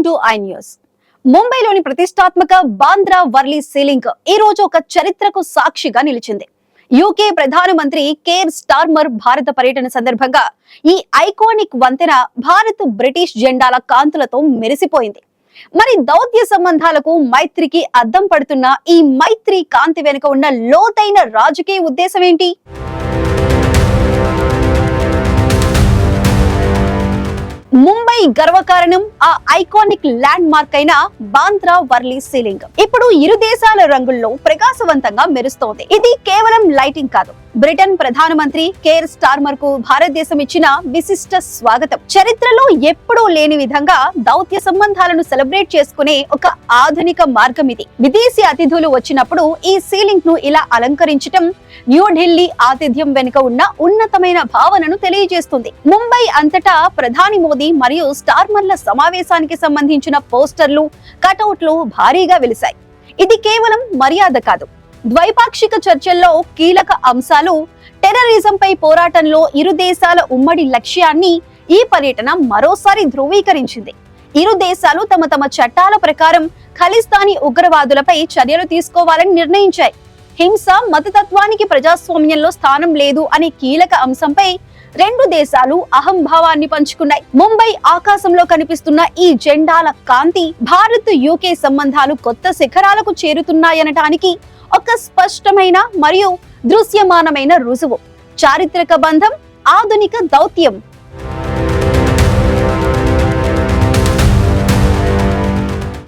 Welcome to I news. ముంబైలోని ప్రతిష్టాత్మక Bandra Warli ceiling ఈ రోజు ఒక చరిత్రకు సాక్షిగా నిలిచింది. యూకే ప్రధానమంత్రి కేర్ స్టార్మర్ భారత పర్యటన సందర్భంగా ఈ ఐకానిక్ వంతెన భారత్ బ్రిటిష్ జెండాల కాంతులతో మెరిసిపోయింది. మరి దౌత్య సంబంధాలకు మైత్రికి అద్దం పడుతున్న ఈ మైత్రి కాంతి వెనుక ఉన్న లోతైన రాజకీయ ఉద్దేశం ఏంటి? ముంబై గర్వకారణం ఆ ఐకానిక్ ల్యాండ్ మార్క్ అయిన బాంద్రా వర్లీ సీలింగ్ ఇప్పుడు ఇరు దేశాల రంగుల్లో ప్రకాశవంతంగా మెరుస్తోంది. ఇది కేవలం లైటింగ్ కాదు, బ్రిటన్ ప్రధానమంత్రి కేర్ స్టార్మర్ కు భారతదేశం ఇచ్చిన విశిష్ట స్వాగతం. చరిత్రలో ఎప్పుడూ లేని విధంగా దౌత్య సంబంధాలను సెలబ్రేట్ చేసుకునే ఒక ఆధునిక మార్గం ఇది. విదేశీ అతిథులు వచ్చినప్పుడు ఈ సీలింగ్ ను ఇలా అలంకరించడం న్యూఢిల్లీ ఆతిథ్యం వెనుక ఉన్న ఉన్నతమైన భావనను తెలియజేస్తుంది. ముంబై అంతటా ప్రధాని మోదీ మరియు స్టార్మర్ల సమావేశానికి సంబంధించిన పోస్టర్లు, కటౌట్లు భారీగా వెలిశాయి. ఇది కేవలం మర్యాద కాదు, ద్వైపాక్షిక చర్చల్లో కీలక అంశాలు, టెర్రరిజంపై పోరాటంలో ఇరు దేశాల ఉమ్మడి లక్ష్యాన్ని ఈ పర్యటన మరోసారి ధృవీకరించింది. ఇరు దేశాలు తమ తమ చట్టాల ప్రకారం ఖలిస్తానీ ఉగ్రవాదులపై చర్యలు తీసుకోవాలని నిర్ణయించాయి. హింస, మతతత్వానికి ప్రజాస్వామ్యంలో స్థానం లేదు అనే కీలక అంశంపై రెండు దేశాలు అహంభావాన్ని పంచుకున్నాయి. ముంబై ఆకాశంలో కనిపిస్తున్న ఈ జెండాల కాంతి భారత్ యూకే సంబంధాలు కొత్త శిఖరాలకు చేరుతున్నాయనటానికి ఒక స్పష్టమైన మరియు దృశ్యమానమైన రుజువు. చారిత్రక బంధం, ఆధునిక దౌత్యం